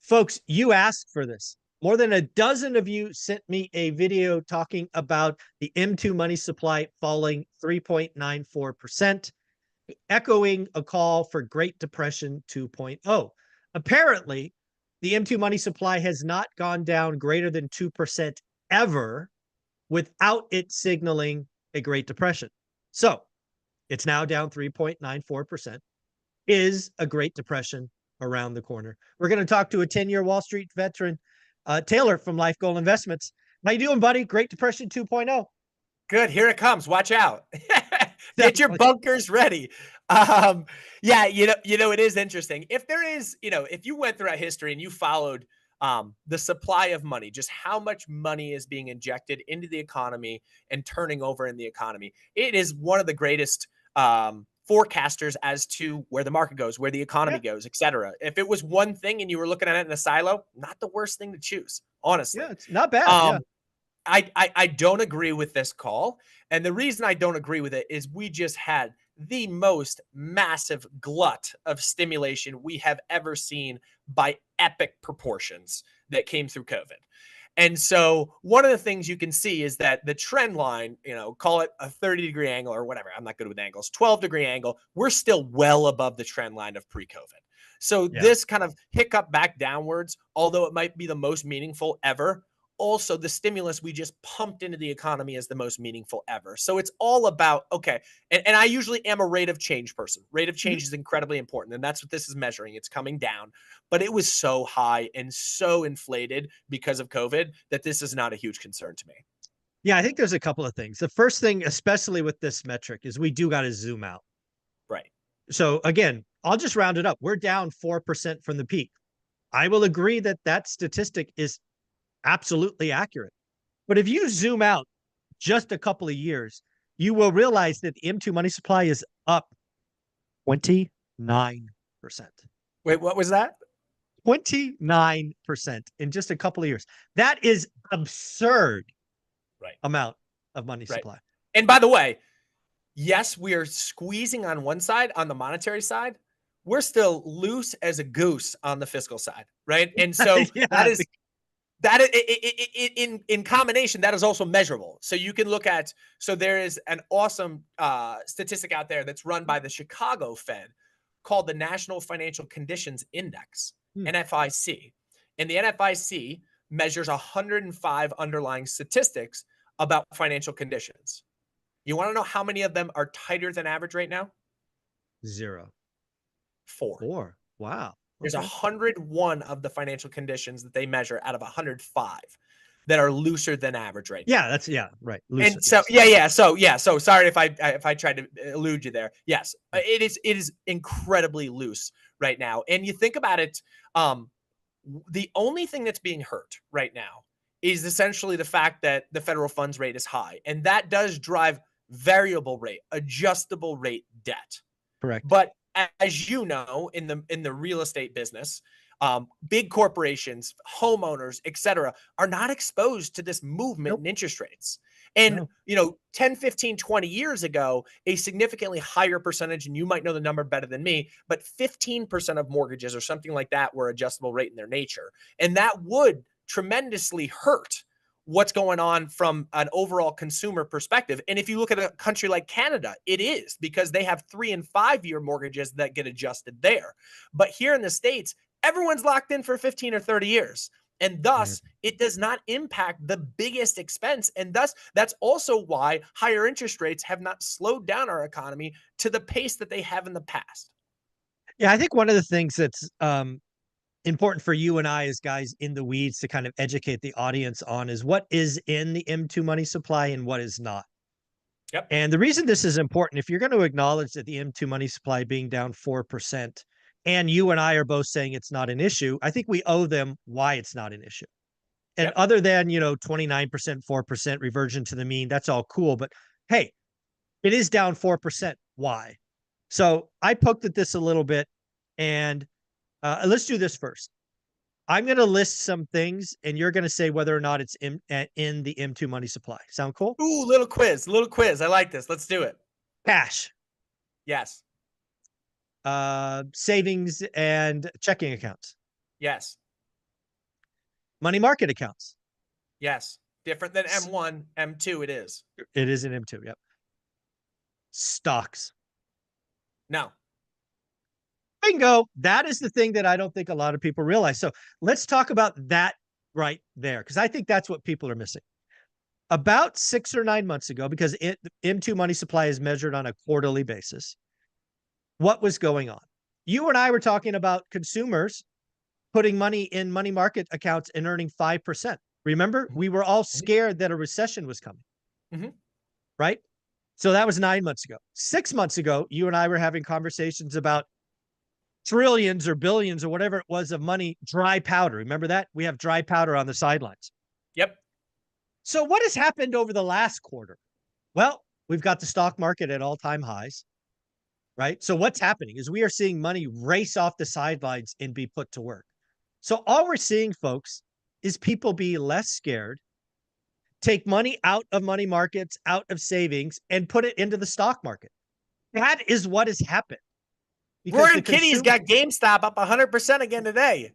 Folks, you asked for this. More than a dozen of you sent me a video talking about the M2 money supply falling 3.94%, echoing a call for Great Depression 2.0. Apparently, the M2 money supply has not gone down greater than 2% ever without it signaling a Great Depression. So it's now down 3.94%. Is a Great Depression around the corner? We're going to talk to a 10-year Wall Street veteran, Taylor from LifeGoal Investments. How you doing, buddy? Great Depression 2.0. Good. Here it comes. Watch out. Get your bunkers ready. Yeah, it is interesting. If there is, if you went throughout history and you followed the supply of money, just how much money is being injected into the economy and turning over in the economy, it is one of the greatest forecasters as to where the market goes, where the economy goes, et cetera. If it was one thing and you were looking at it in a silo, not the worst thing to choose, honestly. Yeah, it's not bad. I don't agree with this call. And the reason I don't agree with it is we just had the most massive glut of stimulation we have ever seen by epic proportions that came through COVID. And so one of the things you can see is that the trend line, call it a 30-degree angle or whatever. I'm not good with angles, 12-degree angle. We're still well above the trend line of pre-COVID. So this kind of hiccup back downwards, although it might be the most meaningful ever, also the stimulus we just pumped into the economy is the most meaningful ever. So it's all about, okay. And I usually am a rate of change person. Rate of change is incredibly important. And that's what this is measuring. It's coming down, but it was so high and so inflated because of COVID that this is not a huge concern to me. Yeah, I think there's a couple of things. The first thing, especially with this metric, is we do got to zoom out. Right. So again, I'll just round it up. We're down 4% from the peak. I will agree that that statistic is absolutely accurate. But if you zoom out just a couple of years, you will realize that the M2 money supply is up 29%. Wait, what was that? 29% in just a couple of years. That is absurd amount of money supply. And by the way, yes, we are squeezing on one side, on the monetary side. We're still loose as a goose on the fiscal side, right? And so in combination, that is also measurable. So you can look at, so there is an awesome statistic out there that's run by the Chicago Fed called the National Financial Conditions Index, NFIC. And the NFIC measures 105 underlying statistics about financial conditions. You want to know how many of them are tighter than average right now? 0. 4. Wow. There's 101 of the financial conditions that they measure out of 105 that are looser than average right now. Right. Looser, and so, So sorry if I tried to elude you there. Yes, it is incredibly loose right now. And you think about it, the only thing that's being hurt right now is essentially the fact that the federal funds rate is high. And that does drive variable rate, adjustable rate debt. Correct. But as you know, in the real estate business, big corporations, homeowners, et cetera, are not exposed to this movement in interest rates. And, 10, 15, 20 years ago, a significantly higher percentage, and you might know the number better than me, but 15% of mortgages or something like that were adjustable rate in their nature. And that would tremendously hurt what's going on from an overall consumer perspective. And if you look at a country like Canada, it is, because they have 3 and 5 year mortgages that get adjusted there. But here in the States, everyone's locked in for 15 or 30 years. And thus, it does not impact the biggest expense. And thus, that's also why higher interest rates have not slowed down our economy to the pace that they have in the past. Yeah, I think one of the things that's important for you and I as guys in the weeds to kind of educate the audience on is what is in the M2 money supply and what is not. Yep. And the reason this is important, if you're going to acknowledge that the M2 money supply being down 4%, and you and I are both saying it's not an issue, I think we owe them why it's not an issue. And other than, 29%, 4% reversion to the mean, that's all cool. But hey, it is down 4%. Why? So I poked at this a little bit, and let's do this first. I'm going to list some things, and you're going to say whether or not it's in the M2 money supply. Sound cool? Ooh, little quiz. I like this. Let's do it. Cash. Yes. Savings and checking accounts. Yes. money market accounts. Yes. Different than M1, M2 it is. It is an M2. Yep. Stocks. No. Bingo. That is the thing that I don't think a lot of people realize. So let's talk about that right there, because I think that's what people are missing. About 6 or 9 months ago, because M2 money supply is measured on a quarterly basis, what was going on? You and I were talking about consumers putting money in money market accounts and earning 5%. Remember, Mhm. we were all Mhm. scared that a recession was coming, Mhm. right? So that was 9 months ago. 6 months ago, you and I were having conversations about trillions or billions or whatever it was of money, dry powder. Remember that? We have dry powder on the sidelines. Yep. So what has happened over the last quarter? Well, we've got the stock market at all-time highs, right? So what's happening is we are seeing money race off the sidelines and be put to work. So all we're seeing, folks, is people be less scared, take money out of money markets, out of savings, and put it into the stock market. That is what has happened because the Roaring Kitty's consumer. got GameStop up 100% again today.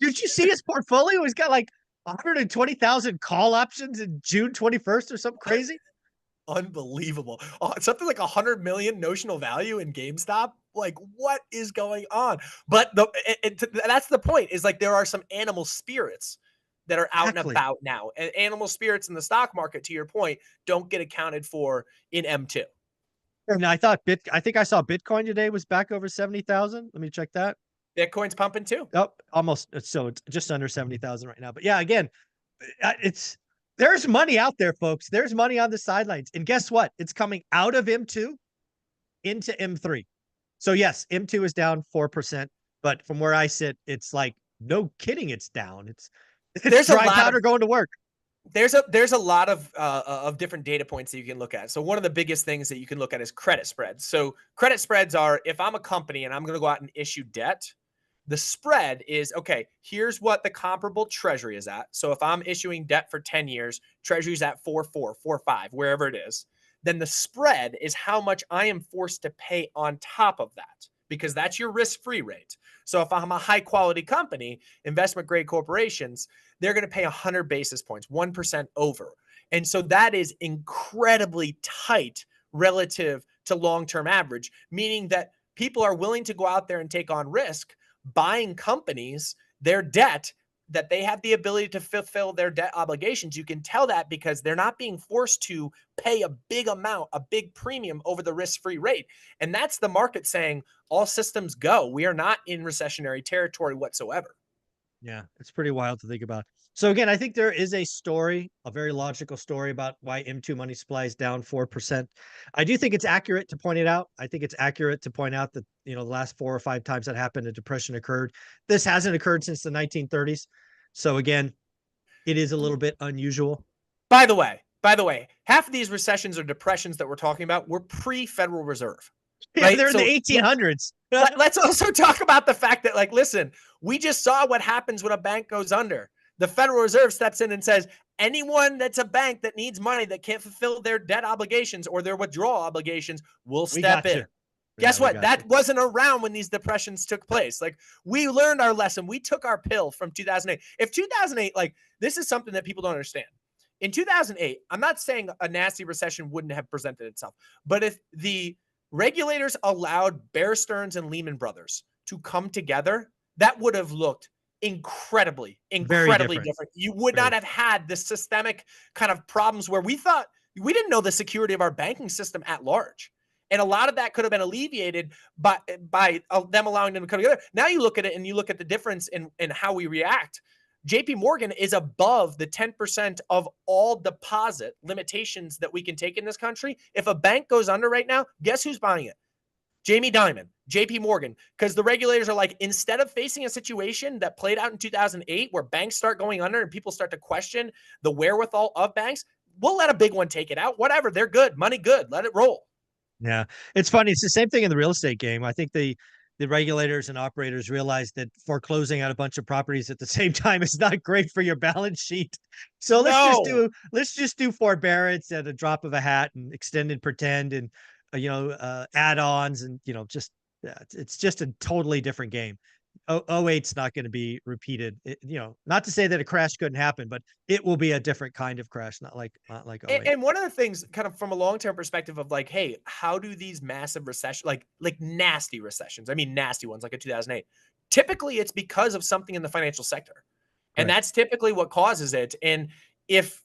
Did you see his portfolio? He's got like 120,000 call options in June 21st or something crazy. Unbelievable. Something like 100 million notional value in GameStop. Like, what is going on? But that's the point, is like there are some animal spirits that are out and Exactly. about now. And animal spirits in the stock market, to your point, don't get accounted for in M2. And I think I saw Bitcoin today was back over 70,000. Let me check that. Bitcoin's pumping too. Oh, almost. So it's just under 70,000 right now. But yeah, again, it's there's money out there, folks. There's money on the sidelines. And guess what? It's coming out of M2 into M3. So yes, M2 is down 4%, but from where I sit, it's like no kidding, it's down. It's There's a dry lot of powder going to work. there's a lot of different data points that you can look at. So one of the biggest things that you can look at is credit spreads. So credit spreads are, if I'm a company and I'm going to go out and issue debt, the spread is, okay, here's what the comparable treasury is at. So if I'm issuing debt for 10 years, treasury's at 4.4, 4.5, wherever it is. Then the spread is how much I am forced to pay on top of that, because that's your risk-free rate. So if I'm a high quality company, investment grade corporations, they're going to pay 100 basis points, 1% over. And so that is incredibly tight relative to long-term average, meaning that people are willing to go out there and take on risk buying companies, their debt, that they have the ability to fulfill their debt obligations. You can tell that because they're not being forced to pay a big amount, a big premium over the risk-free rate. And that's the market saying all systems go. We are not in recessionary territory whatsoever. Yeah, it's pretty wild to think about. So again, I think there is a story, a very logical story about why M2 money supply is down 4%. I do think it's accurate to point it out. I think it's accurate to point out that, the last 4 or 5 times that happened, a depression occurred. This hasn't occurred since the 1930s. So again, it is a little bit unusual. By the way, half of these recessions or depressions that we're talking about were pre-Federal Reserve, Yeah, right? they're in the So 1800s. let's also talk about the fact that, like, listen, we just saw what happens when a bank goes under. The Federal Reserve steps in and says, anyone that's a bank that needs money that can't fulfill their debt obligations or their withdrawal obligations will We step got you. in. Yeah, Guess we what? got you. That wasn't around when these depressions took place. Like, we learned our lesson. We took our pill from 2008. If 2008, like, this is something that people don't understand. In 2008, I'm not saying a nasty recession wouldn't have presented itself, but if the regulators allowed Bear Stearns and Lehman Brothers to come together, that would have looked incredibly, Very incredibly different. different. You would not Very. have had the systemic kind of problems where we thought we didn't know the security of our banking system at large. And a lot of that could have been alleviated by them allowing them to come together. Now you look at it and you look at the difference in how we react. JP Morgan is above the 10% of all deposit limitations that we can take in this country. If a bank goes under right now, guess who's buying it? Jamie Dimon, JP Morgan, because the regulators are like, instead of facing a situation that played out in 2008 where banks start going under and people start to question the wherewithal of banks, we'll let a big one take it out. Whatever, they're good, money good, let it roll. Yeah. It's funny. It's the same thing in the real estate game. I think the regulators and operators realize that foreclosing out a bunch of properties at the same time is not great for your balance sheet. So No. let's just do forbearance at a drop of a hat and extend and pretend and add-ons and just yeah, it's just a totally different game. 08's not going to be repeated. Not to say that a crash couldn't happen, but it will be a different kind of crash, not like And, 08. and one of the things, kind of from a long term perspective, of like, hey, how do these massive recessions, like nasty recessions, I mean nasty ones, like a 2008, typically it's because of something in the financial sector, and Correct. that's typically what causes it. And if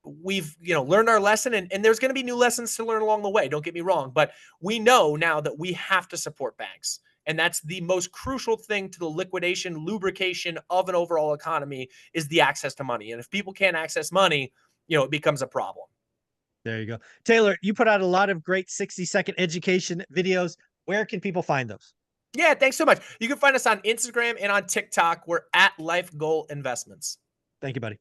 we've learned our lesson, and there's going to be new lessons to learn along the way, don't get me wrong, but we know now that we have to support banks, and that's the most crucial thing to the liquidation, lubrication of an overall economy, is the access to money. And if people can't access money, it becomes a problem. There you go. Taylor, you put out a lot of great 60-second education videos. Where can people find those? Yeah, thanks so much. You can find us on Instagram and on TikTok. We're at LifeGoal Investments. Thank you, buddy.